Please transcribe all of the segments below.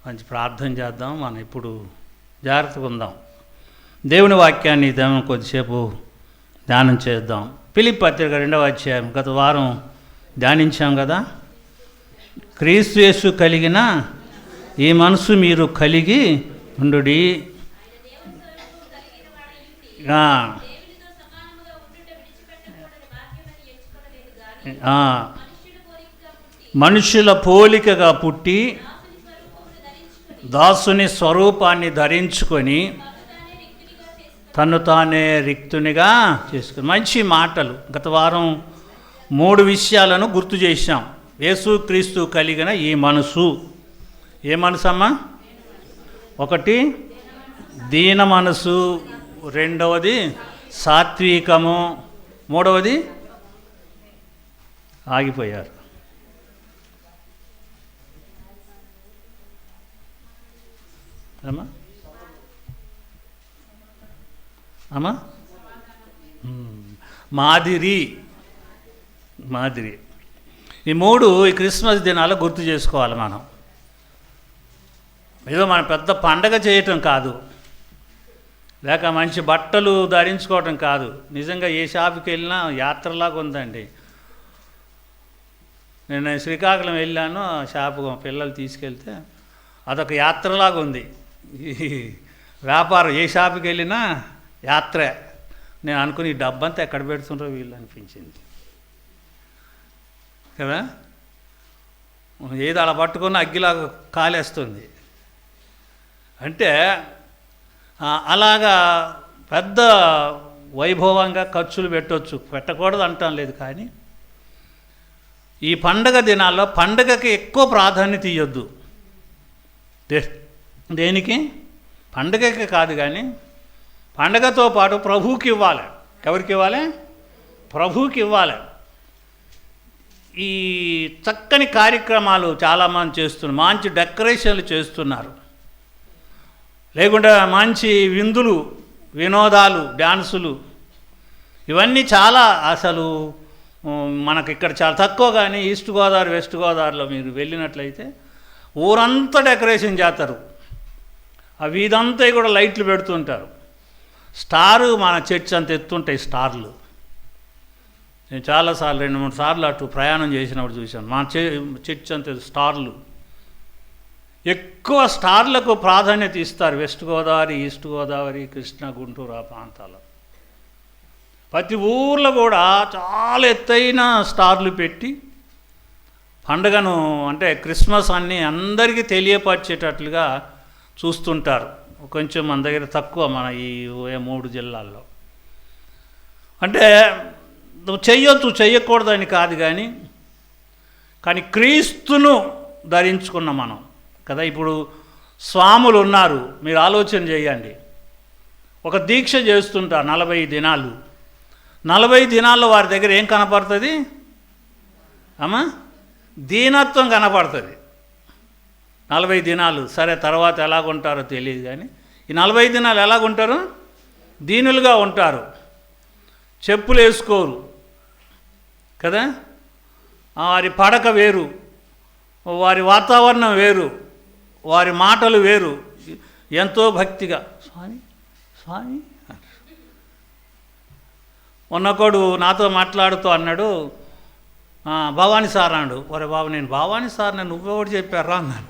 మంచి ప్రార్థన చేద్దాం. మనం ఇప్పుడు జాగ్రత్తగా ఉందాం. దేవుని వాక్యాన్ని కొద్దిసేపు ధ్యానం చేద్దాం. ఫిలిప్పీ పత్రిక 2వ అధ్యాయం గత వారం ధ్యానించాం కదా. క్రీస్తు యేసు కలిగిన ఈ మనసు మీరు కలిగి ఉండుడి. మనుషుల పోలికగా పుట్టి దాసుని స్వరూపాన్ని ధరించుకొని తను తానే రిక్తునిగా చేసుకుని. మంచి మాటలు. గత వారం 3 విషయాలను గుర్తు చేశాం. యేసుక్రీస్తు కలిగిన ఈ మనసు. ఏ మనసు అమ్మా? 1 దీన మనసు, 2వది సాత్వికము, 3వది ఆగిపోయారు. అమ్మా మాదిరి. ఈ 3 ఈ క్రిస్మస్ దినాలు గుర్తు చేసుకోవాలి మనం. ఏదో మన పెద్ద పండగ చేయటం కాదు, లేక మంచి బట్టలు ధరించుకోవటం కాదు. నిజంగా ఏ షాపుకి వెళ్ళినా యాత్రలాగా ఉందండి. నేను శ్రీకాకుళం వెళ్ళాను, షాపు పిల్లలు తీసుకెళ్తే అదొక యాత్రలాగా ఉంది. ఈ వ్యాపారం ఏ షాపుకి వెళ్ళినా యాత్రే. నేను అనుకుని ఈ డబ్బంతా ఎక్కడ పెడుతుండ్రో వీళ్ళు అనిపించింది కదా. ఏది అలా పట్టుకున్న అగ్గిలాగా కాలేస్తుంది. అంటే అలాగా పెద్ద వైభవంగా ఖర్చులు పెట్టవచ్చు, పెట్టకూడదు అంటాం లేదు. కానీ ఈ పండగ దినాల్లో పండగకి ఎక్కువ ప్రాధాన్యత ఇవ్వద్దు. దేనికి? పండగకి కాదు, కానీ పండగతో పాటు ప్రభువుకి ఇవ్వాలి. ఎవరికి ఇవ్వాలి? ప్రభువుకి ఇవ్వాలి. ఈ చక్కని కార్యక్రమాలు చాలామంది చేస్తున్నారు. మంచి డెకరేషన్లు చేస్తున్నారు, లేకుంటే మంచి విందులు, వినోదాలు, డ్యాన్సులు, ఇవన్నీ చాలా అసలు మనకి ఇక్కడ చాలా తక్కువ. కానీ ఈస్ట్ గోదావరి, వెస్ట్ గోదావరిలో మీరు వెళ్ళినట్లయితే ఊరంతా డెకరేషన్ చేస్తారు. ఆ వీధంతా కూడా లైట్లు పెడుతుంటారు. స్టారు మన చర్చ్ అంత ఎత్తుంటాయి స్టార్లు. నేను చాలాసార్లు 2-3 సార్లు అటు ప్రయాణం చేసినప్పుడు చూశాను. మా చర్చ్ అంత స్టార్లు. ఎక్కువ స్టార్లకు ప్రాధాన్యత ఇస్తారు వెస్ట్ గోదావరి, ఈస్ట్ గోదావరి, కృష్ణా, గుంటూరు ఆ ప్రాంతాల్లో. ప్రతి ఊర్లో కూడా చాలా ఎత్తైన స్టార్లు పెట్టి పండుగను, అంటే క్రిస్మస్ అన్నీ అందరికీ తెలియపరిచేటట్లుగా చూస్తుంటారు. కొంచెం మన దగ్గర తక్కువ, మన ఈ 3 జిల్లాల్లో. అంటే నువ్వు చెయ్యొచ్చు, చెయ్యకూడదని కాదు, కానీ క్రీస్తును ధరించుకున్న మనం కదా. ఇప్పుడు స్వాములు ఉన్నారు, మీరు ఆలోచన చేయండి. ఒక దీక్ష చేస్తుంటారు 40 దినాలు. 40 దినాల్లో వారి దగ్గర ఏం కనపడుతుంది అమ్మా? దీనత్వం కనపడుతుంది. 40 దినాలు. సరే, తర్వాత ఎలాగుంటారో తెలియదు, కానీ ఈ 40 దినాలు ఎలాగుంటారు? దీనులుగా ఉంటారు. చెప్పులు వేసుకోరు కదా. వారి పడక వేరు, వారి వాతావరణం వేరు, వారి మాటలు వేరు. ఎంతో భక్తిగా స్వామి స్వామి. ఉన్నకోడు నాతో మాట్లాడుతూ అన్నాడు, భవానీ సార్ అన్నాడు. ఒరే బాబు, నేను భవానీ సార్ నన్ను నువ్వెవడు చెప్పారా అన్నాను.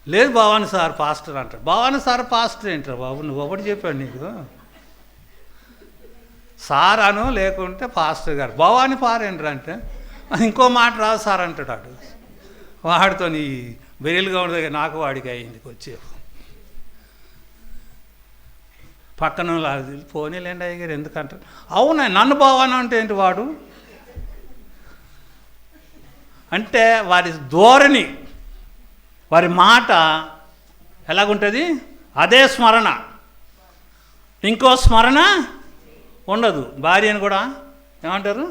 లేదు భవానీ సార్ పాస్టర్ అంటాడు. భవానీ సార్ పాస్టర్ ఏంటారు బాబు, నువ్వెవడు చెప్పాడు నీకు? సార్ అను, లేకుంటే పాస్టర్ గారు. భవానీ పార్ ఏంటారు అంటే ఇంకో మాట రాదు సార్ అంటాడు. వాడితో నీ బెరియల్గా ఉండదు. నాకు వాడికి అయింది వచ్చే పక్కన పోనీలేండి అయ్యగారు ఎందుకంటారు. అవునా, నన్ను భవానీ అంటే ఏంటి వాడు అంటే? వారి ధోరణి, వారి మాట ఎలాగుంటుంది? అదే స్మరణ, ఇంకో స్మరణ ఉండదు. భార్యని కూడా ఏమంటారు?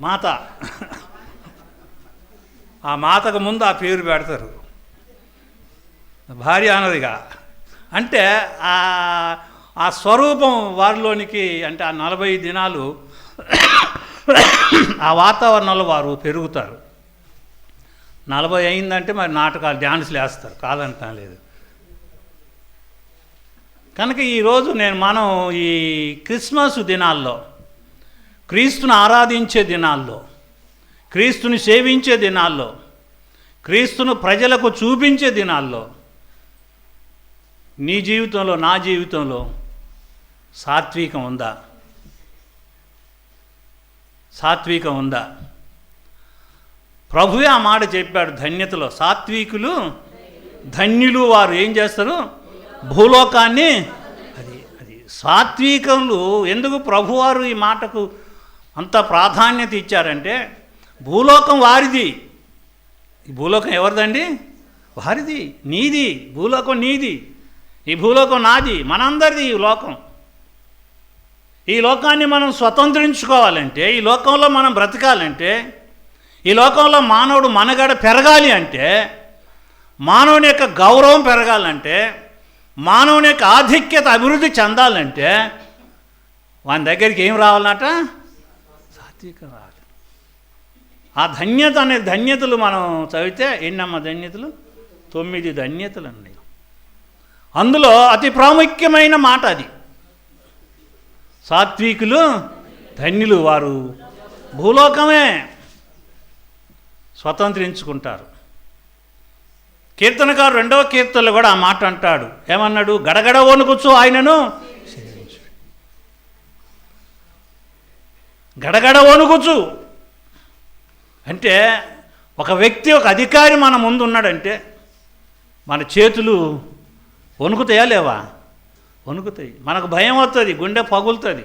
మాత. ఆ మాతకు ముందు ఆ పేరు పెడతారు, భార్య అన్నదిగా. అంటే ఆ స్వరూపం వారిలోనికి, అంటే ఆ 40 దినాలు ఆ వాతావరణంలో వారు పెరుగుతారు. 40 అయిందంటే మరి నాటకాలు డ్యాన్సులు వేస్తారు, కాదంటా లేదు. కనుక ఈరోజు మనం ఈ క్రిస్మస్ దినాల్లో, క్రీస్తుని ఆరాధించే దినాల్లో, క్రీస్తుని సేవించే దినాల్లో, క్రీస్తును ప్రజలకు చూపించే దినాల్లో నీ జీవితంలో, నా జీవితంలో సాత్వికం ఉందా? సాత్వికం ఉందా? ప్రభువే ఆ మాట చెప్పాడు ధన్యతలో, సాత్వికులు ధన్యులు వారు ఏం చేస్తారు? భూలోకాన్ని. అది సాత్వికములు. ఎందుకు ప్రభువారు ఈ మాటకు అంత ప్రాధాన్యత ఇచ్చారంటే, భూలోకం వారిది. ఈ భూలోకం ఎవరిదండి? వారిది, నీది. భూలోకం నీది, ఈ భూలోకం నాది, మనందరిది. ఈ లోకం, ఈ లోకాన్ని మనం స్వతంత్రించుకోవాలంటే, ఈ లోకంలో మనం బ్రతకాలంటే, ఈ లోకంలో మానవుడు మనుగడ పెరగాలి అంటే, మానవుని యొక్క గౌరవం పెరగాలంటే, మానవుని యొక్క ఆధిక్యత అభివృద్ధి చెందాలంటే వాని దగ్గరికి ఏం రావాలన్నట? సాత్వికం రావాలి. ఆ ధన్యత అనే ధన్యతలు మనం చదివితే ఎన్నమ్మ ధన్యతలు? 9 ధన్యతలు ఉన్నాయి. అందులో అతి ప్రాముఖ్యమైన మాట అది. సాత్వికులు ధన్యులు, వారు భూలోకమే స్వతంత్రించుకుంటారు. కీర్తనకారు 2వ కీర్తనలో కూడా ఆ మాట అంటాడు. ఏమన్నాడు? గడగడ వణుకుచు ఆయనను సేవించు. గడగడ వణుకుచు అంటే ఒక వ్యక్తి, ఒక అధికారి మన ముందు ఉన్నాడంటే మన చేతులు వణుకుతాయా లేవా? వణుకుతాయి. మనకు భయం అవుతుంది, గుండె పగులుతుంది.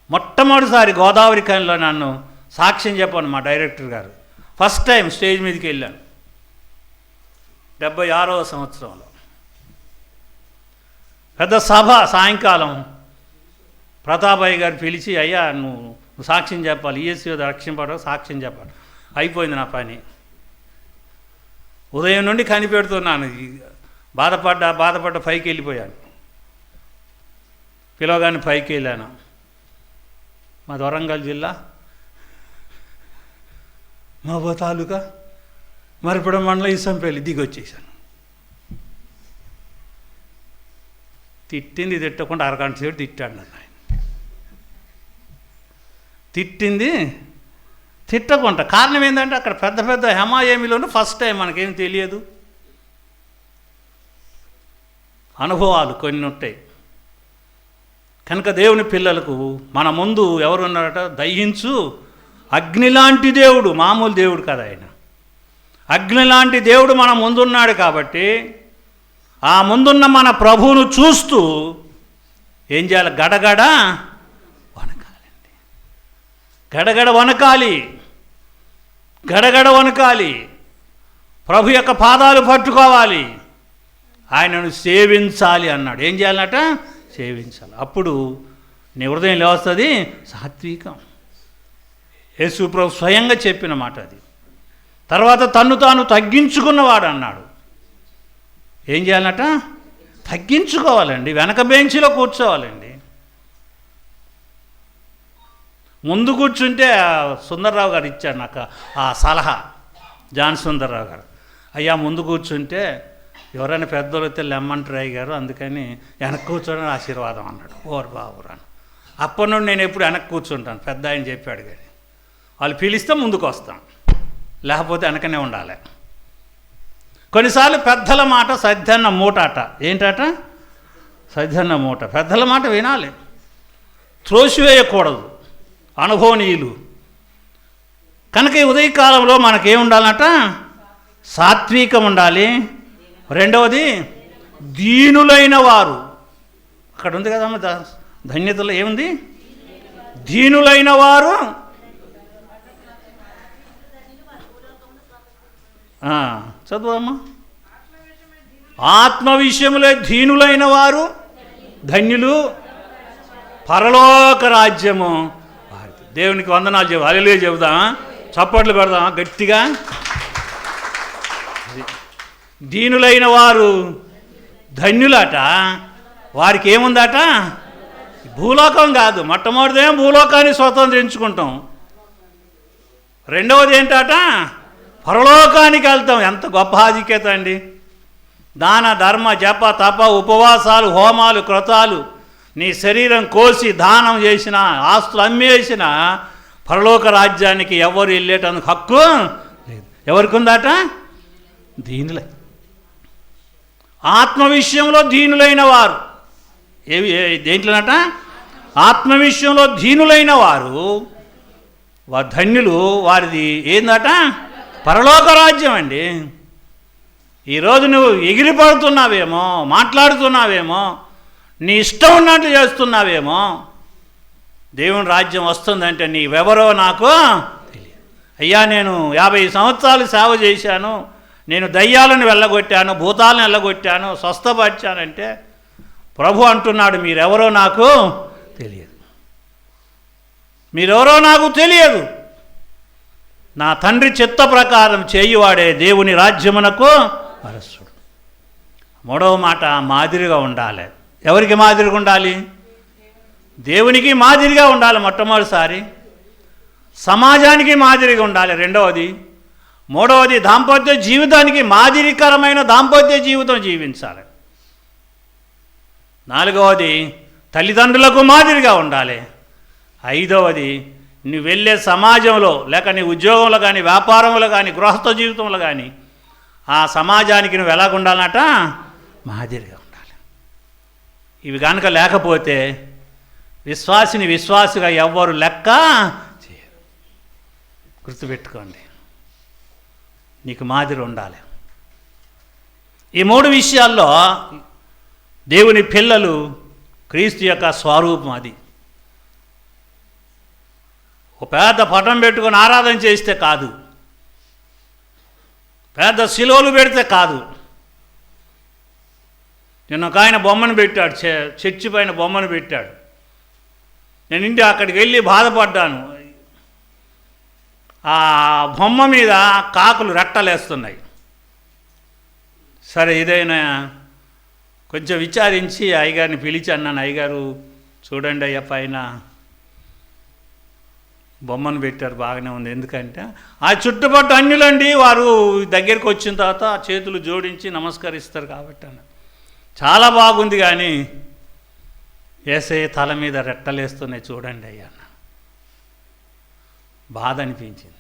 మొట్టమొదటిసారి గోదావరి ఖనిలో నన్ను సాక్ష్యం చెప్పాను మా డైరెక్టర్ గారు. ఫస్ట్ టైం స్టేజ్ మీదకి వెళ్ళాను 76వ సంవత్సరంలో. పెద్ద సభ. సాయంకాలం ప్రతాపయ్య గారు పిలిచి, అయ్యా నువ్వు సాక్ష్యం చెప్పాలి, ఈఎస్సీ రక్షింపడం సాక్ష్యం చెప్పాలి. అయిపోయింది నా పని. ఉదయం నుండి కనిపెడుతున్నాను. బాధపడ్డ పైకి వెళ్ళిపోయాను. పిలవగానే పైకి వెళ్ళాను. మాది వరంగల్ జిల్లా, మహబూబా తాలూకా, మరిపడం మండలం, ఇసంపల్లి. దిగి వచ్చేసాను. తిట్టింది తిట్టకుండా అరగంట సేపు తిట్టాడు నన్ను ఆయన. తిట్టింది తిట్టకుండా. కారణం ఏంటంటే అక్కడ పెద్ద పెద్ద హెమాయేమిలోనూ ఫస్ట్ టైం, మనకేం తెలియదు. అనుభవాలు కొన్ని ఉంటాయి. కనుక దేవుని పిల్లలకు మన ముందు ఎవరున్నారట? దహించు అగ్ని లాంటి దేవుడు. మామూలు దేవుడు కదా ఆయన. అగ్ని లాంటి దేవుడు మన ముందున్నాడు కాబట్టి ఆ ముందున్న మన ప్రభువును చూస్తూ ఏం చేయాలి? గడగడ వనకాలండి. గడగడ వనకాలి, గడగడ వనకాలి. ప్రభు యొక్క పాదాలు పట్టుకోవాలి, ఆయనను సేవించాలి అన్నాడు. ఏం చేయాలన్నట? సేవించాలి. అప్పుడు నీ హృదయంలో వస్తుంది సాత్వికం. యేసు ప్రభు స్వయంగా చెప్పిన మాట అది. తర్వాత తన్ను తాను తగ్గించుకున్నవాడు అన్నాడు. ఏం చేయాలన్నట? తగ్గించుకోవాలండి. వెనక బెంచిలో కూర్చోవాలండి. ముందు కూర్చుంటే సుందర్రావు గారు ఇచ్చాడు నాకు ఆ సలహా. జాన్ సుందర్రావు గారు, అయ్యా ముందు కూర్చుంటే ఎవరైనా పెద్దోళ్ళు అయితే లెమ్మంటారు గారు, అందుకని వెనక్కి కూర్చోడానికి ఆశీర్వాదం అన్నాడు. ఓరు బాబురాను. అప్పటి నుండి నేను ఎప్పుడు వెనక్కి కూర్చుంటాను. పెద్ద ఆయన చెప్పాడు కానీ వాళ్ళు పిలిస్తే ముందుకు వస్తాం, లేకపోతే వెనకనే ఉండాలి. కొన్నిసార్లు పెద్దల మాట సద్దన్న మూట అట. ఏంటట? సద్దన్న మూట. పెద్దల మాట వినాలి, త్రోసివేయకూడదు. అనుభవనీయులు కనుక ఈ ఉదయకాలంలో మనకేం ఉండాలట? సాత్వికం ఉండాలి. రెండవది దీనులైన వారు. అక్కడ ఉంది కదమ్మ ధన్యతలో ఏముంది? దీనులైన వారు. చదువమ్మా. ఆత్మ విషయములే దీనులైన వారు ధన్యులు, పరలోక రాజ్యము. దేవునికి వందనాలు చెప్పు. హల్లెలూయా చెబుదామా? చప్పట్లు పెడదామా గట్టిగా? దీనులైన వారు ధన్యులట. వారికి ఏముందట? భూలోకం కాదు. మొట్టమొదటిదేమో భూలోకాన్ని స్వతంత్రించుకుంటాం. రెండవది ఏంటట? పరలోకానికి వెళ్తాం. ఎంత గొప్ప ఆధిక్యత అండి! దాన ధర్మ జప తప ఉపవాసాలు హోమాలు క్రతాలు నీ శరీరం కోసి దానం చేసిన ఆస్తులు అమ్మేసిన పరలోక రాజ్యానికి ఎవరు వెళ్ళేటందుకు హక్కు లేదు. ఎవరికి ఉందట? దీనులై ఆత్మ విషయంలో దీనులైన వారు. దేంట్లోనట? ఆత్మ విషయంలో దీనులైన వారు ధన్యులు. వారిది ఏందట? పరలోక రాజ్యం అండి. ఈరోజు నువ్వు ఎగిరిపడుతున్నావేమో, మాట్లాడుతున్నావేమో, నీ ఇష్టం ఉన్నట్టు చేస్తున్నావేమో. దేవుని రాజ్యం వస్తుందంటే నీవెవరో నాకు తెలియదు. అయ్యా, నేను 50 సంవత్సరాలు సేవ చేశాను, నేను దయ్యాలను వెళ్ళగొట్టాను, భూతాలను వెళ్ళగొట్టాను, స్వస్థపరిచానంటే ప్రభు అంటున్నాడు, మీరెవరో నాకు తెలియదు. మీరెవరో నాకు తెలియదు. నా తండ్రి చిత్త ప్రకారం చేయువాడే దేవుని రాజ్యమునకు వారసుడు. మూడవ మాట, మాదిరిగా ఉండాలి. ఎవరికి మాదిరిగా ఉండాలి? దేవునికి మాదిరిగా ఉండాలి మొట్టమొదటిసారి. సమాజానికి మాదిరిగా ఉండాలి రెండవది. మూడవది, దాంపత్య జీవితానికి మాదిరికరమైన దాంపత్య జీవితం జీవించాలి. నాలుగవది, తల్లిదండ్రులకు మాదిరిగా ఉండాలి. ఐదవది, నువ్వు వెళ్ళే సమాజంలో లేక నీ ఉద్యోగంలో కానీ వ్యాపారంలో కానీ గృహస్థ జీవితంలో కానీ ఆ సమాజానికి నువ్వు ఎలాగ ఉండాలన్నట? మాదిరిగా ఉండాలి. ఇవి కనుక లేకపోతే విశ్వాసిని విశ్వాసిగా ఎవ్వరు లెక్క చేయరు. గుర్తుపెట్టుకోండి, నీకు మాదిరి ఉండాలి. ఈ 3 విషయాల్లో దేవుని పిల్లలు క్రీస్తు యొక్క స్వరూపం. అది ఒక పెద్ద పటం పెట్టుకొని ఆరాధన చేస్తే కాదు, పెద్ద శిలువలు పెడితే కాదు. నిన్న ఒక ఆయన బొమ్మను పెట్టాడు, చర్చి పైన బొమ్మను పెట్టాడు. నేను ఇంటి అక్కడికి వెళ్ళి బాధపడ్డాను. ఆ బొమ్మ మీద కాకులు రెట్టలేస్తున్నాయి. సరే, ఇదైనా కొంచెం విచారించి అయ్యగారిని పిలిచి అన్నాను, అయ్యగారు చూడండి అయ్యా, పైన బొమ్మను పెట్టారు, బాగానే ఉంది. ఎందుకంటే ఆ చుట్టుపట్టు అన్యులండి, వారు దగ్గరికి వచ్చిన తర్వాత చేతులు జోడించి నమస్కరిస్తారు కాబట్టి అన్న. చాలా బాగుంది, కానీ యేసయ్య తల మీద రెట్టలేస్తున్నాయి చూడండి అయ్యా అన్న. బాధ అనిపించింది.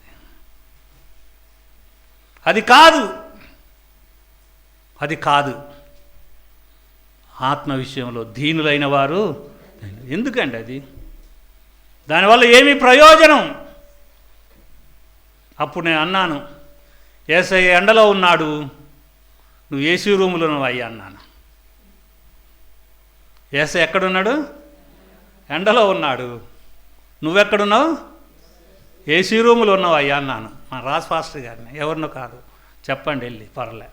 అది కాదు, అది కాదు. ఆత్మ విషయంలో దీనులైన వారు ఎందుకండి అది? దానివల్ల ఏమి ప్రయోజనం? అప్పుడు నేను అన్నాను, యేసయ్య ఎండలో ఉన్నాడు, నువ్వు ఏసీ రూములో ఉన్నావు అయ్యా అన్నాను. యేసయ్య ఎక్కడున్నాడు? ఎండలో ఉన్నాడు. నువ్వెక్కడున్నావు? ఏసీ రూములో ఉన్నావు అయ్యా అన్నాను. మా రాజ్ పాస్టర్ గారిని, ఎవరినో కాదు, చెప్పండి వెళ్ళి, పర్లే.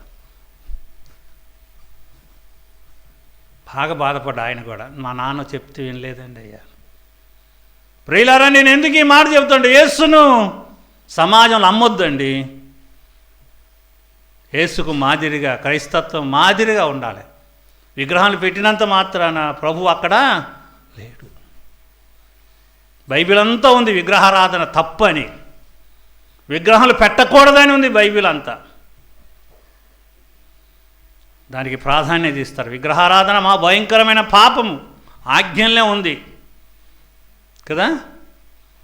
బాగా బాధపడ్డా ఆయన కూడా. మా నాన్న చెప్తే వినలేదండి అయ్యా. ప్రియులారా, నేను ఎందుకు ఈ మాట చెప్తాండి? యేసును సమాజంలో అమ్మొద్దండి. యేసుకు మాదిరిగా, క్రైస్తత్వం మాదిరిగా ఉండాలి. విగ్రహాలు పెట్టినంత మాత్రాన ప్రభు అక్కడ లేడు. బైబిల్ అంతా ఉంది విగ్రహారాధన తప్పని, విగ్రహాలు పెట్టకూడదని ఉంది బైబిల్ అంతా. దానికి ప్రాధాన్యత ఇస్తారు. విగ్రహారాధన మా భయంకరమైన పాపము, ఆజ్ఞలనే ఉంది కదా.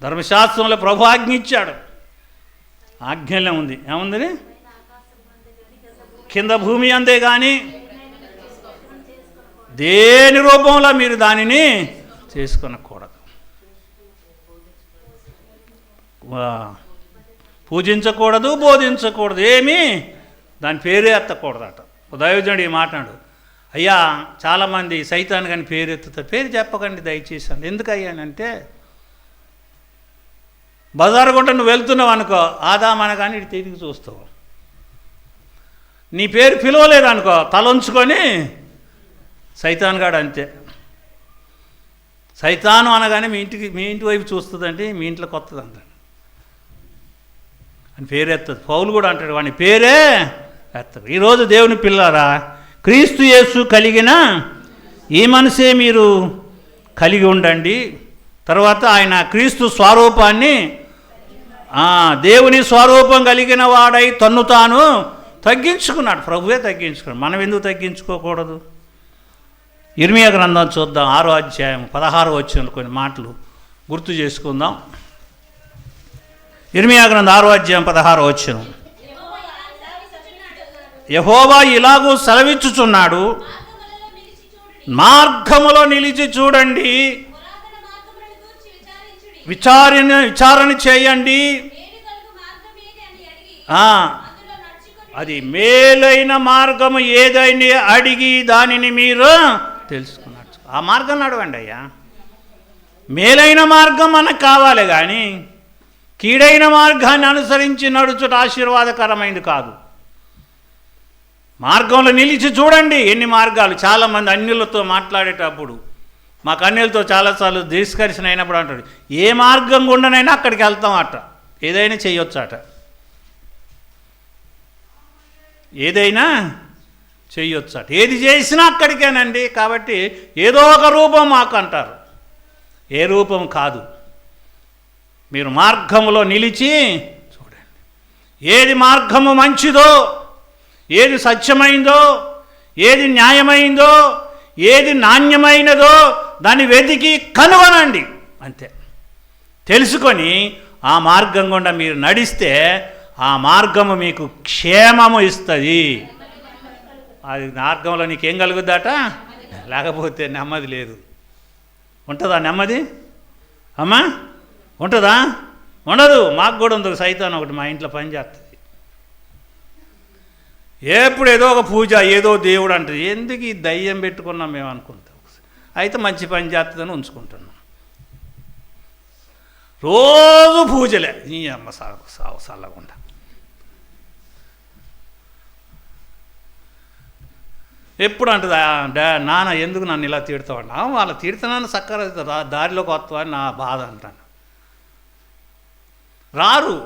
ధర్మశాస్త్రంలో ప్రభు ఆజ్ఞ ఇచ్చాడు, ఆజ్ఞలనే ఉంది. ఏముంది? కింద భూమి అంతే కానీ దేని రూపంలో మీరు దానిని చేసుకొనకూడదు, పూజించకూడదు, బోధించకూడదు, ఏమీ దాని పేరే ఎత్తకూడదట. దైవజనుడు ఈ మాట్లాడు, అయ్యా చాలామంది సైతాన్ కానీ పేరు ఎత్తుతారు. పేరు చెప్పకండి దయచేసి. ఎందుకు అయ్యానంటే, బజారు గుంట నువ్వు వెళ్తున్నావు అనుకో, ఆదామనగానే ఇటు తిరిగి చూస్తావు. నీ పేరు పిలవలేదనుకో, తలంచుకొని సైతాన్ గాడు అంతే. సైతాను అనగానే మీ ఇంటి వైపు చూస్తుందంటే మీ ఇంట్లోకి వస్తుంది అంటాడు అని పేరు ఎత్తదు. పౌలు కూడా అంటాడు, వాని పేరే ఎత్తడు. ఈరోజు దేవుని పిల్లారా, క్రీస్తు యేసు కలిగిన ఈ మనసే మీరు కలిగి ఉండండి. తర్వాత ఆయన క్రీస్తు స్వరూపాన్ని దేవుని స్వరూపం కలిగిన వాడై తన్ను తాను తగ్గించుకున్నాడు. ప్రభువే తగ్గించుకున్నాడు. మనం ఎందుకు తగ్గించుకోకూడదు? ఇర్మియా గ్రంథం చూద్దాం, 6వ అధ్యాయం 16వ వచనం కొన్ని మాటలు గుర్తు చేసుకుందాం. ఇర్మియా గ్రంథం 6వ అధ్యాయం 16వ వచనం. యెహోవా ఇలాగూ సెలవిచ్చుచున్నాడు, మార్గములో నిలిచి చూడండి, విచారణ చేయండి, అది మేలైన మార్గము ఏదైనా అడిగి దానిని మీరు తెలుసుకున్నారు. ఆ మార్గం నడవండి అయ్యా. మేలైన మార్గం మనకు కావాలి, కానీ కీడైన మార్గాన్ని అనుసరించి నడుచుట ఆశీర్వాదకరమైనది కాదు. మార్గంలో నిలిచి చూడండి. ఎన్ని మార్గాలు! చాలామంది అన్యులతో మాట్లాడేటప్పుడు, మాకు అన్యులతో చాలాసార్లు డిస్కషన్ అయినప్పుడు అంటాడు, ఏ మార్గం గుండానైనా అక్కడికి వెళ్తాం అట, ఏదైనా చేయొచ్చట, ఏదైనా చేయొచ్చట, ఏది చేసినా అక్కడికేనండి. కాబట్టి ఏదో ఒక రూపం మాకు అంటారు. ఏ రూపం కాదు. మీరు మార్గములో నిలిచి చూడండి. ఏది మార్గము మంచిదో, ఏది సత్యమైందో, ఏది న్యాయమైందో, ఏది నాణ్యమైనదో దాన్ని వెతికి కనుగొనండి. అంతే. తెలుసుకొని ఆ మార్గం గుండా మీరు నడిస్తే ఆ మార్గము మీకు క్షేమము ఇస్తుంది. అది మార్గంలో నీకేం కలుగుద్దట? లేకపోతే నెమ్మది లేదు. ఉంటుందా నెమ్మది? అమ్మా ఉంటుందా? ఉండదు. మాకు కూడా ఉంది. సైతాన్ ఒకటి మా ఇంట్లో పని చేస్తుంది. ఎప్పుడు ఏదో ఒక పూజ, ఏదో దేవుడు అంటుంది. ఎందుకు ఈ దయ్యం పెట్టుకున్నాం మేము అనుకుంటాం. అయితే మంచి పని చేస్తుందని ఉంచుకుంటున్నాం. రోజు పూజలే. ఈ అమ్మ సాగు చల్లకుండా. ఎప్పుడు అంటుంది, నాన్న ఎందుకు నన్ను ఇలా తిడతావు? వాళ్ళ తిడుతున్నాను చక్కగా దారిలోకి వస్తావని నా బాధ అంటాను. రారు.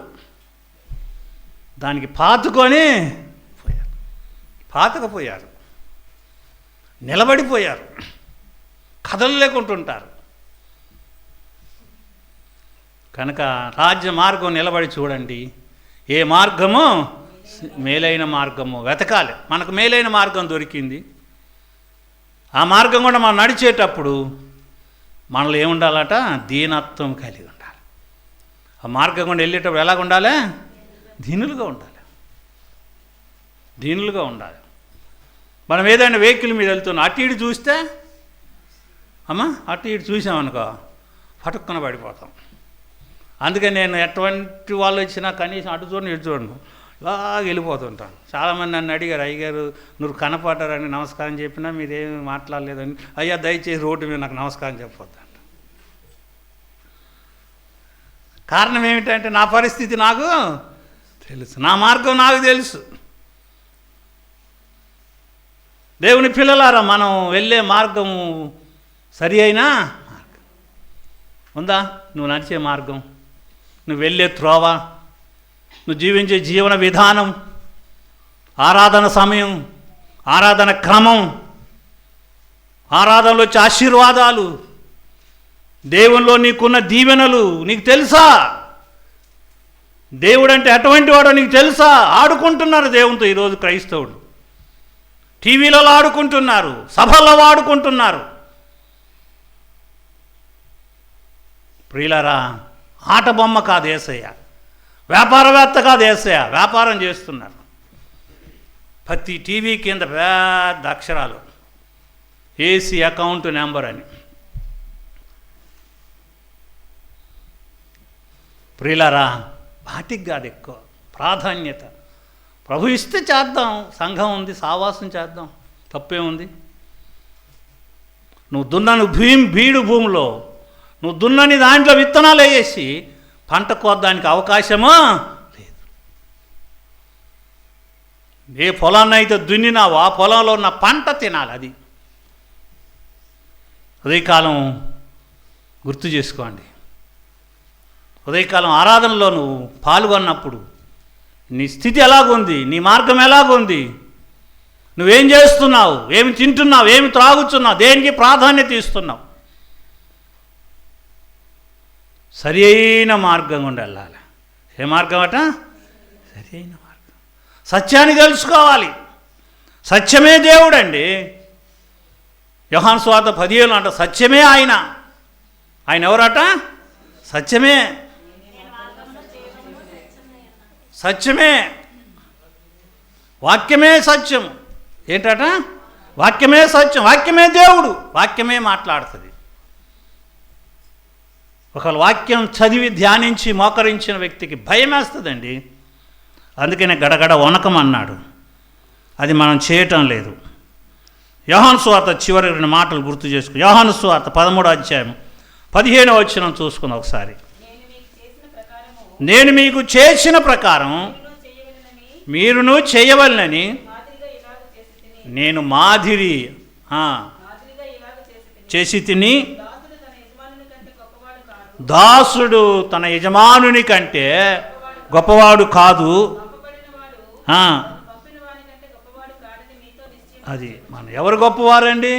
దానికి పాతుకొని పాతకపోయారు, నిలబడిపోయారు, కథలు లేకుంటుంటారు. కనుక రాజ్య మార్గం నిలబడి చూడండి. ఏ మార్గము మేలైన మార్గము వెతకాలి. మనకు మేలైన మార్గం దొరికింది. ఆ మార్గం కూడా మనం నడిచేటప్పుడు మనలో ఏముండాలట? దీనత్వం కలిగి ఉండాలి. ఆ మార్గం కూడా వెళ్ళేటప్పుడు ఎలాగ ఉండాలి? దీనులుగా ఉండాలి. దీనులుగా ఉండాలి. మనం ఏదైనా వెహికల్ మీద వెళ్తున్నాం, అటు ఇటు చూస్తే అమ్మా అటు ఇటు చూసామనుకో పటుక్కున పడిపోతాం. అందుకని నేను ఎటువంటి వాళ్ళు వచ్చినా కనీసం అటు చూడను ఇటు చూడను, ఇలాగ వెళ్ళిపోతుంటాను. చాలామంది నన్ను అడిగారు, అయ్యారు నువ్వు కనపడ్డారని నమస్కారం చెప్పినా మీరేమి మాట్లాడలేదని. అయ్యా దయచేసి రోడ్డు మీద నాకు నమస్కారం చెప్పొద్దంట. కారణం ఏమిటంటే నా పరిస్థితి నాకు తెలుసు, నా మార్గం నాకు తెలుసు. దేవుని పిల్లలారా, మనం వెళ్ళే మార్గం సరి అయినా మార్గం ఉందా? నువ్వు నడిచే మార్గం, నువ్వు వెళ్ళే త్రోవ, నువ్వు జీవించే జీవన విధానం, ఆరాధన సమయం, ఆరాధన క్రమం, ఆరాధనలో వచ్చే ఆశీర్వాదాలు, దేవునిలో నీకున్న దీవెనలు నీకు తెలుసా? దేవుడు అంటే అటువంటి వాడో నీకు తెలుసా? ఆడుకుంటున్నారు దేవునితో ఈరోజు క్రైస్తవుడు. టీవీలలో ఆడుకుంటున్నారు, సభల్లో ఆడుకుంటున్నారు. ప్రియులారా, ఆట బొమ్మ కాదు యేసయ్య, వ్యాపారవేత్త కాదు యేసయ్య. వ్యాపారం చేస్తున్నారు. ప్రతి టీవీ కింద పెద్ద అక్షరాలు ఏసీ అకౌంట్ నెంబర్ అని. ప్రియులారా, వాటికి కాదు ఎక్కువ ప్రాధాన్యత. ప్రభు ఇస్తే చేద్దాం, సంఘం ఉంది, సావాసం చేద్దాం, తప్పే ఉంది. నువ్వు దున్నను బీడు భూమిలో నువ్వు దున్నని దాంట్లో విత్తనాలు వేసి పంట కోద్దానికి అవకాశమా లేదు. ఏ పొలాన్ని అయితే దున్నినావో ఆ పొలంలో ఉన్న పంట తినాలి. అది ఉదయకాలం గుర్తు చేసుకోండి. ఉదయకాలం ఆరాధనలో నువ్వు పాల్గొన్నప్పుడు నీ స్థితి ఎలాగుంది, నీ మార్గం ఎలాగుంది, నువ్వేం చేస్తున్నావు, ఏమి తింటున్నావు, ఏమి త్రాగుతున్నావు, దేనికి ప్రాధాన్యత ఇస్తున్నావు? సరి అయిన మార్గం గుండా వెళ్ళాలి. ఏ మార్గం అట? సరైన మార్గం. సత్యాన్ని తెలుసుకోవాలి. సత్యమే దేవుడు అండి. యోహాను సువార్త 17 అంట సత్యమే ఆయన. ఆయన ఎవరట? సత్యమే. సత్యమే. వాక్యమే సత్యం. ఏంటట? వాక్యమే సత్యం. వాక్యమే దేవుడు. వాక్యమే మాట్లాడుతుంది. ఒకవేళ వాక్యం చదివి ధ్యానించి మోకరించిన వ్యక్తికి భయం వేస్తుందండి. అందుకనే గడగడ వణకమన్నాడు. అది మనం చేయటం లేదు. యోహాను సువార్త చివరి 2 మాటలు గుర్తు చేసుకుని యోహాను సువార్త 13వ అధ్యాయం 15వ వచనం చూసుకుందాం ఒకసారి. నేను మీకు చేసిన ప్రకారం మీరును చేయవలనని నేను మాదిరి చేసి తిని, దాసుడు తన యజమానుని కంటే గొప్పవాడు కాదు. అది మనం ఎవరు గొప్పవారండి?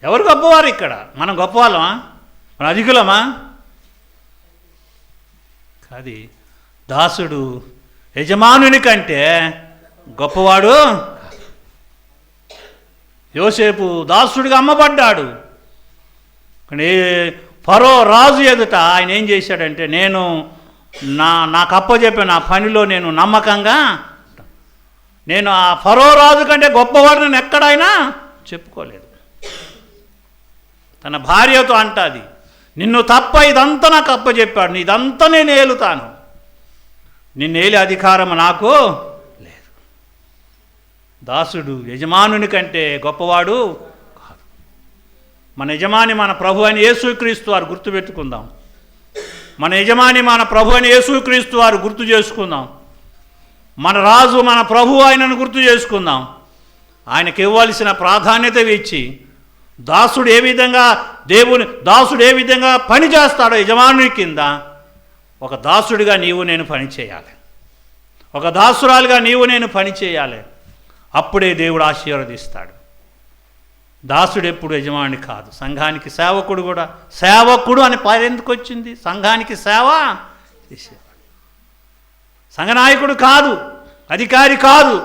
ఎవరు గొప్పవారు ఇక్కడ? మనం గొప్పవాళ్ళమా? మన అధికులమా? అది దాసుడు యజమానుని కంటే గొప్పవాడు. యోసేపు దాసుడిగా అమ్మబడ్డాడు. కానీ ఫరో రాజు ఎదుట ఆయన ఏం చేశాడంటే, నేను నాకు అప్పచెప్పే నా పనిలో నేను నమ్మకంగా, నేను ఆ ఫరో రాజు కంటే గొప్పవాడిని ఎక్కడైనా చెప్పుకోలేదు. తన భార్యతో అంటాది, నిన్ను తప్ప ఇదంతా నాకు అప్పచెప్పాడు, ఇదంతా నేను ఏలుతాను, నిన్ను ఏలే అధికారం నాకు లేదు. దాసుడు యజమానుని కంటే గొప్పవాడు కాదు. మన యజమాని మన ప్రభు అని యేసుక్రీస్తు వారు గుర్తుపెట్టుకుందాం. మన యజమాని మన ప్రభు అని యేసుక్రీస్తు వారు గుర్తు చేసుకుందాం. మన రాజు మన ప్రభు ఆయనను గుర్తు చేసుకుందాం. ఆయనకి ఇవ్వాల్సిన ప్రాధాన్యత ఇచ్చి దాసుడు ఏ విధంగా దాసుడు ఏ విధంగా పని చేస్తాడో యజమానుని కింద ఒక దాసుడిగా నీవు నేను పని చేయాలి. ఒక దాసురాలుగా నీవు నేను పని చేయాలి. అప్పుడే దేవుడు ఆశీర్వదిస్తాడు. దాసుడు ఎప్పుడు యజమాని కాదు. సంఘానికి సేవకుడు కూడా. సేవకుడు అని పేరు ఎందుకు వచ్చింది? సంఘానికి సేవ చేసేవాడు. సంఘనాయకుడు కాదు, అధికారి కాదు.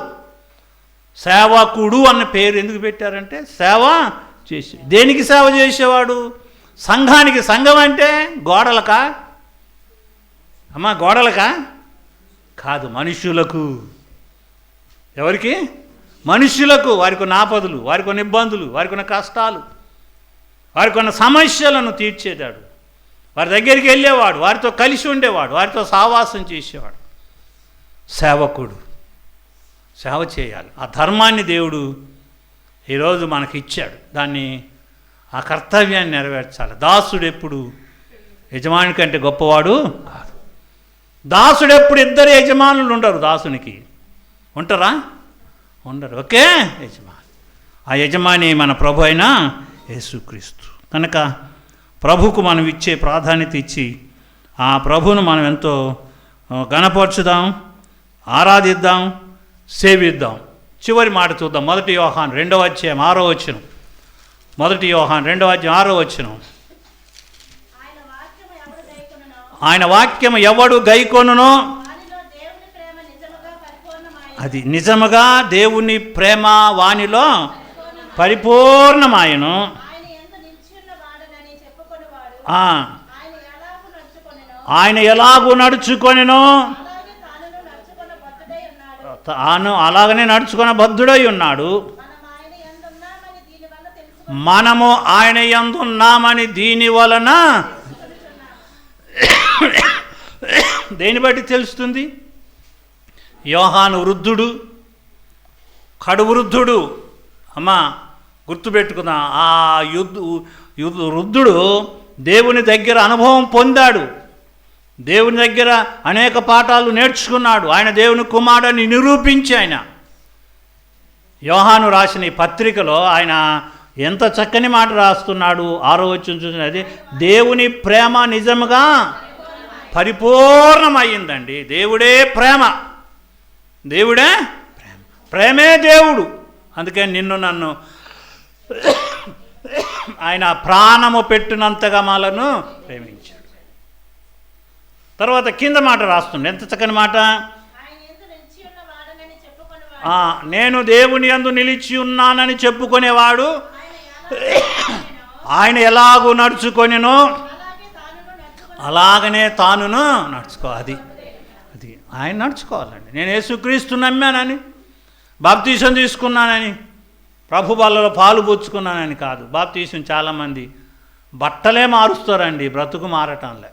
సేవకుడు అన్న పేరు ఎందుకు పెట్టారంటే సేవ చేసే. దేనికి సేవ చేసేవాడు? సంఘానికి. సంఘం అంటే గోడలకా అమ్మా? గోడలకా కాదు, మనుషులకు. ఎవరికి? మనుషులకు. వారికి ఉన్న ఆపదలు, వారికి ఉన్న ఇబ్బందులు, వారికి ఉన్న కష్టాలు, వారికి ఉన్న సమస్యలను తీర్చేవాడు. వారి దగ్గరికి వెళ్ళేవాడు, వారితో కలిసి ఉండేవాడు, వారితో సహవాసం చేసేవాడు. సేవకుడు. సేవ చేయాలి. ఆ ధర్మాన్ని దేవుడు ఈరోజు మనకి ఇచ్చాడు. దాన్ని ఆ కర్తవ్యాన్ని నెరవేర్చాలి. దాసుడు ఎప్పుడు యజమాని కంటే గొప్పవాడు కాదు. దాసుడు ఎప్పుడు ఇద్దరు యజమానులు ఉండరు. దాసునికి ఉంటారా? ఉండరు. ఒకే యజమాని. ఆ యజమాని మన ప్రభు అయిన యేసుక్రీస్తు. కనుక ప్రభుకు మనం ఇచ్చే ప్రాధాన్యత ఇచ్చి ఆ ప్రభువును మనం ఎంతో ఘనపరచుదాం, ఆరాధిద్దాం, సేవిద్దాం. చివరి మాట చూద్దాం. 1 యోహాను 2వ అధ్యాయం 6వ వచనం. 1 యోహాను 2వ అధ్యాయం 6వ వచనం. ఆయన వాక్యము ఎవడు గైకొనునో అది నిజముగా దేవుని ప్రేమ వానిలో పరిపూర్ణమాయను. ఆయన ఎలాగూ నడుచుకొనెనో తాను అలాగనే నడుచుకున్న బద్ధుడై ఉన్నాడు. మనము ఆయన యందు ఉన్నామని దీని వలన దేని బట్టి తెలుస్తుంది? యోహాను వృద్ధుడు, కడు వృద్ధుడు. అమ్మా గుర్తుపెట్టుకుందాం. ఆ వృద్ధుడు దేవుని దగ్గర అనుభవం పొందాడు. దేవుని దగ్గర అనేక పాఠాలు నేర్చుకున్నాడు. ఆయన దేవుని కుమారుడని నిరూపించి ఆయన యోహాను రాసిన ఈ పత్రికలో ఆయన ఎంత చక్కని మాట రాస్తున్నాడు. 6వ వచనం చూసినది దేవుని ప్రేమ నిజముగా పరిపూర్ణమైందండి. దేవుడే ప్రేమ. దేవుడే ప్రేమ. ప్రేమే దేవుడు. అందుకే నిన్ను నన్ను ఆయన ప్రాణము పెట్టినంతగా మనలను ప్రేమించాడు. తర్వాత కింద మాట రాస్తుండే, ఎంత చక్కని మాట, నేను దేవుని యందు నిలిచి ఉన్నానని చెప్పుకునేవాడు ఆయన ఎలాగూ నడుచుకొనినో అలాగనే తానును నడుచుకోవాలి. అది ఆయన నడుచుకోవాలండి. నేను యేసుక్రీస్తు నమ్మానని, బాప్తీసం తీసుకున్నానని, ప్రభు బల్లలో పాలు పుచ్చుకున్నానని కాదు. బాప్తీసం చాలామంది బట్టలే మారుస్తారండి, బ్రతుకు మారటంలే.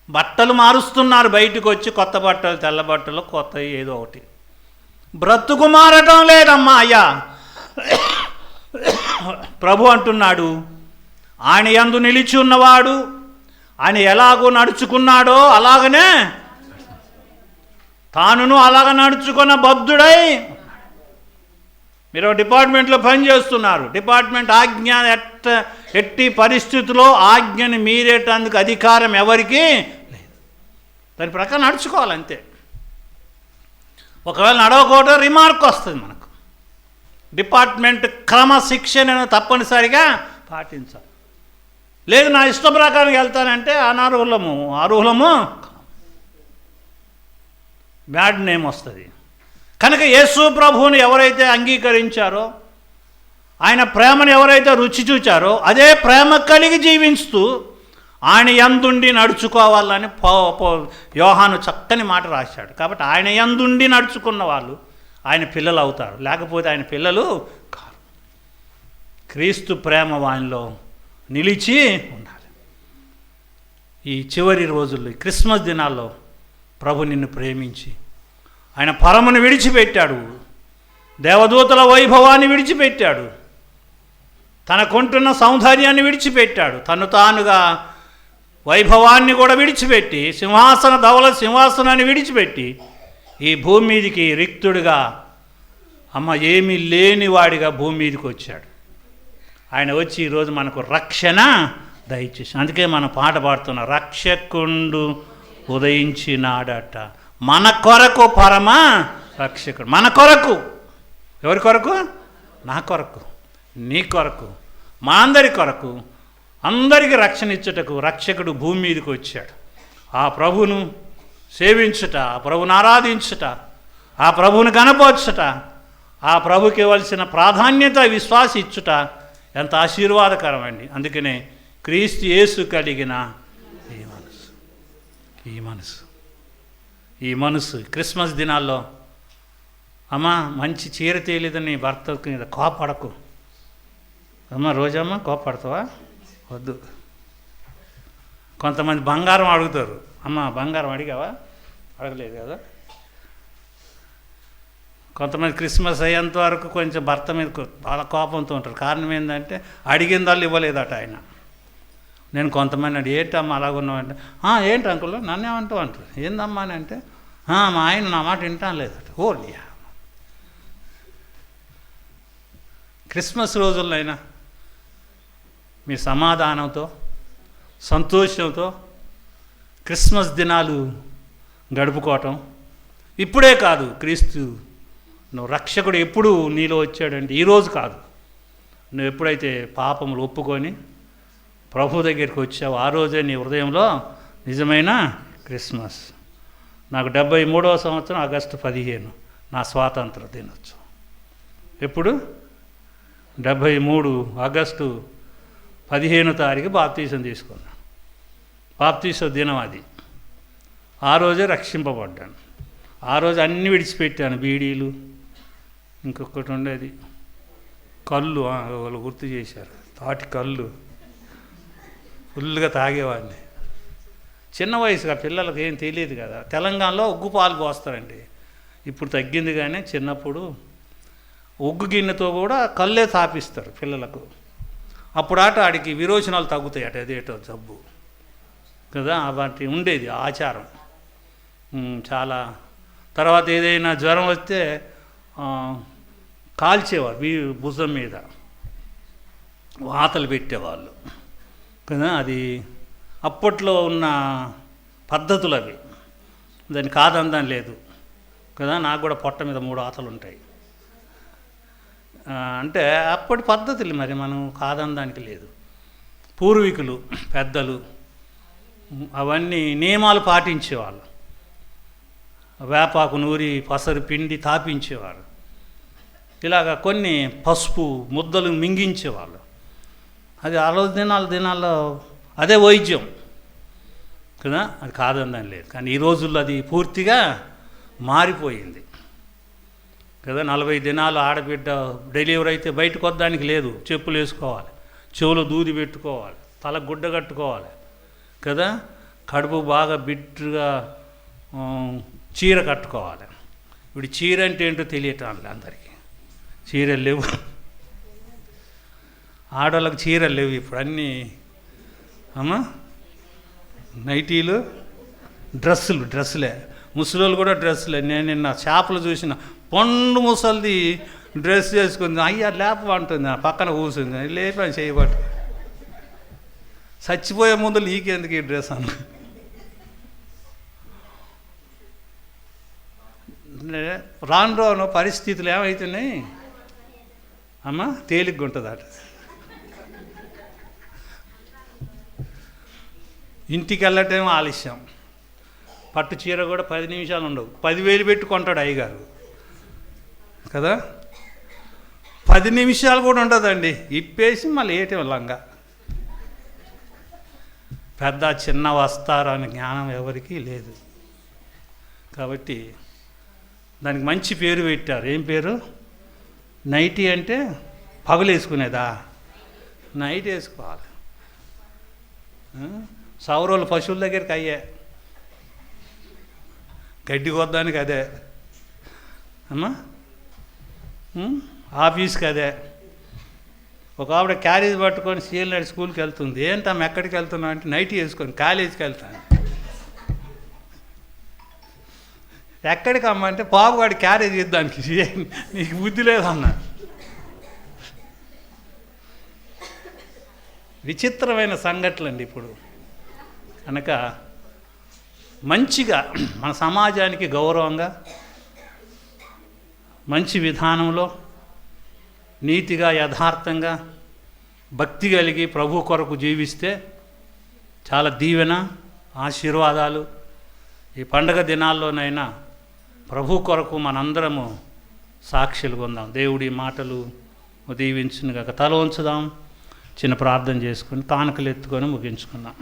బట్టలు మారుస్తున్నారు, బయటకు వచ్చి కొత్త బట్టలు, తెల్ల బట్టలు, కొత్త ఏదో ఒకటి. బ్రతుకు మారటం లేదమ్మా అయ్యా. ప్రభు అంటున్నాడు, ఆయన యందు నిలిచి ఉన్నవాడు ఆయన ఎలాగో నడుచుకున్నాడో అలాగనే తానును అలాగ నడుచుకున్న బద్ధుడై. మీరు డిపార్ట్మెంట్లో పనిచేస్తున్నారు, డిపార్ట్మెంట్ ఆజ్ఞ ఎట్టి పరిస్థితుల్లో ఆజ్ఞని మీరేటందుకు అధికారం ఎవరికి లేదు. దాని ప్రకారం నడుచుకోవాలంతే. ఒకవేళ నడవకపోతే రిమార్క్ వస్తుంది మనకు. డిపార్ట్మెంట్ క్రమశిక్షణను తప్పనిసరిగా పాటించాలి. లేదు నా ఇష్ట ప్రకారం వెళ్తానంటే అర్హులము బ్యాడ్ నేమ్ వస్తుంది. కనుక యేసు ప్రభువుని ఎవరైతే అంగీకరించారో, ఆయన ప్రేమను ఎవరైతే రుచి చూచారో అదే ప్రేమ కలిగి జీవిస్తూ ఆయన యందుండి నడుచుకోవాలని యోహాను చక్కని మాట రాశాడు. కాబట్టి ఆయన యందుండి నడుచుకున్న వాళ్ళు ఆయన పిల్లలు అవుతారు, లేకపోతే ఆయన పిల్లలు కారు. క్రీస్తు ప్రేమ వానిలో నిలిచి ఉండాలి. ఈ చివరి రోజుల్లో, క్రిస్మస్ దినాల్లో ప్రభు నిన్ను ప్రేమించి ఆయన పరమును విడిచిపెట్టాడు, దేవదూతల వైభవాన్ని విడిచిపెట్టాడు, తనకుంటున్న సౌందర్యాన్ని విడిచిపెట్టాడు, తను తానుగా వైభవాన్ని కూడా విడిచిపెట్టి ధవల సింహాసనాన్ని విడిచిపెట్టి ఈ భూమి మీదికి రిక్తుడిగా, ఏమీ లేనివాడిగా భూమి మీదకి వచ్చాడు. ఆయన వచ్చి ఈరోజు మనకు రక్షణ దయచేసి. అందుకే మనం పాట పాడుతున్నాం, రక్షకుండు ఉదయించినాడట మన కొరకు పరమ రక్షకుడు. మన కొరకు, ఎవరి కొరకు? నా కొరకు, నీ కొరకు, మా అందరి కొరకు, అందరికీ రక్షణ ఇచ్చుటకు రక్షకుడు భూమి మీదకి వచ్చాడు. ఆ ప్రభువును సేవించుట, ఆ ప్రభువును ఆరాధించుట, ఆ ప్రభువును కనపరచుట, ఆ ప్రభుకి ఇవ్వాల్సిన ప్రాధాన్యత విశ్వాసం ఇచ్చుట ఎంత ఆశీర్వాదకరమండి. అందుకనే క్రీస్తు యేసు కలిగిన ఈ మనసు క్రిస్మస్ దినాల్లో, మంచి చీర తేలిదని భర్త మీద కోపడకు. రోజమ్మ కోపడతావా? వద్దు. కొంతమంది బంగారం అడుగుతారు. బంగారం అడిగావా? అడగలేదు కదా. కొంతమంది క్రిస్మస్ అయ్యేంత వరకు కొంచెం భర్త మీద చాలా కోపంతో ఉంటారు. కారణం ఏంటంటే అడిగిందాళ్ళు ఇవ్వలేదట ఆయన. నేను కొంతమంది ఏంటమ్మా అలాగున్నామంటే, ఏంటి అంకుల్ నన్నేమంటావు అంటారు. ఏందమ్మా అని అంటే, మా ఆయన నా మాట వింటాను లేదట. ఓలియా, క్రిస్మస్ రోజుల్లో మీ సమాధానంతో, సంతోషంతో క్రిస్మస్ దినాలు గడుపుకోవటం. ఇప్పుడే కాదు, క్రీస్తు నువ్వు రక్షకుడు ఎప్పుడు నీలో వచ్చాడంటే ఈరోజు కాదు. నువ్వు ఎప్పుడైతే పాపములు ఒప్పుకొని ప్రభు దగ్గరికి వచ్చావు ఆ రోజే నీ హృదయంలో నిజమైన క్రిస్మస్. నాకు 73వ సంవత్సరం ఆగస్టు 15 నా స్వాతంత్ర దినోత్సవం. ఎప్పుడు? 73 ఆగస్టు 15 తారీఖు బాప్తీసం తీసుకున్నాను. బాప్తీసం దినం అది. ఆ రోజే రక్షింపబడ్డాను. ఆ రోజు అన్నీ విడిచిపెట్టాను. బీడీలు, ఇంకొకటి ఉండేది కళ్ళు, వాళ్ళు గుర్తు చేశారు, తాటి కళ్ళు ఫుల్గా తాగేవాడిని. చిన్న వయసుగా పిల్లలకు ఏం తెలియదు కదా. తెలంగాణలో ఉగ్గు పాలు పోస్తారండి. ఇప్పుడు తగ్గింది, కానీ చిన్నప్పుడు ఉగ్గు గిన్నెతో కూడా కళ్ళే తాపిస్తారు పిల్లలకు. అప్పుడు ఆడికి విరోచనాలు తగ్గుతాయి అదేటో జబ్బు కదా. వాటి ఉండేది ఆచారం చాలా. తర్వాత ఏదైనా జ్వరం వస్తే కాల్చేవారు భుజం మీద, వాతలు పెట్టేవాళ్ళు కదా. అది అప్పట్లో ఉన్న పద్ధతులు అవి. దాన్ని కాదందని లేదు కదా. నాకు కూడా పొట్ట మీద 3 ఆతలు ఉంటాయి. అంటే అప్పటి పద్ధతులు, మరి మనం కాదనడానికి లేదు. పూర్వీకులు పెద్దలు అవన్నీ నియమాలు పాటించేవాళ్ళు. వేపాకు నూరి పసరు పిండి తాపించేవారు. ఇలాగ కొన్ని పసుపు ముద్దలు మింగించేవాళ్ళు. అది ఆ రోజు దినాల్లో అదే వైద్యం కదా, అది కాదని లేదు. కానీ ఈ రోజుల్లో అది పూర్తిగా మారిపోయింది కదా. 40 దినాలు ఆడబిడ్డ డెలివరీ అయితే బయటకు వద్దానికి లేదు, చెప్పులు వేసుకోవాలి, చెవులు దూది పెట్టుకోవాలి, తల గుడ్డ కట్టుకోవాలి కదా. కడుపు బాగా బిడ్డగా చీర కట్టుకోవాలి. ఇప్పుడు చీర అంటే ఏంటో తెలియటం అందరికీ. చీరలు లేవు, ఆడవాళ్ళకి చీరలు లేవు ఇప్పుడు. అన్నీ నైటీలు, డ్రెస్సులే. ముసలోళ్ళు కూడా డ్రెస్సులే. నేను నిన్న చేపలు చూసిన పండు ముసలిది డ్రెస్ చేసుకుంది. అయ్యా లేపమంటుంది, పక్కన కూర్చుంది. లేపని చేయబట్టు చచ్చిపోయే ముందు నీకెందుకు ఈ డ్రెస్ అన్న. రాను రాను పరిస్థితులు ఏమవుతున్నాయి అమ్మ, తేలిగ్గా ఉంటుంది అట. ఇంటికి వెళ్ళటం ఆలస్యం. పట్టు చీర కూడా 10 నిమిషాలు ఉండవు. 10,000 పెట్టి కొంటాడు అయ్యగారు కదా. 10 నిమిషాలు కూడా ఉండదండి. ఇప్పేసి మళ్ళీ ఏటం లంగా. పెద్ద చిన్న వస్తారు అనే జ్ఞానం ఎవరికీ లేదు. కాబట్టి దానికి మంచి పేరు పెట్టారు. ఏం పేరు? నైటీ. అంటే పగలు వేసుకునేదా? నైట్ వేసుకోవాలి. సౌరోళ్ళు పశువుల దగ్గరికి అయ్యే, గడ్డి కొద్దానికి అదే అమ్మా, ఆఫీస్కి అదే. ఒక ఆవిడ క్యారేజ్ పట్టుకొని సీఎల్నాడు స్కూల్కి వెళ్తుంది. ఏంటమ్మా ఎక్కడికి వెళ్తున్నావు అంటే నైటీ వేసుకొని కాలేజీకి వెళ్తాను. ఎక్కడికి అమ్మ అంటే పాపగాడి క్యారేజ్ ఇద్దానికి. నీకు బుద్ధి లేదన్నా. విచిత్రమైన సంఘటనలు అండి ఇప్పుడు. కనుక మంచిగా మన సమాజానికి గౌరవంగా, మంచి విధానంలో, నీతిగా, యథార్థంగా, భక్తి కలిగి ప్రభు కొరకు జీవిస్తే చాలా దీవెన, ఆశీర్వాదాలు. ఈ పండగ దినాల్లోనైనా ప్రభు కొరకు మనందరము సాక్షులు పొందాం. దేవుడి మాటలు దీవించునుగాక. తల వంచుదాం, చిన్న ప్రార్థన చేసుకుని కానుకలు ఎత్తుకొని ముగించుకుందాం.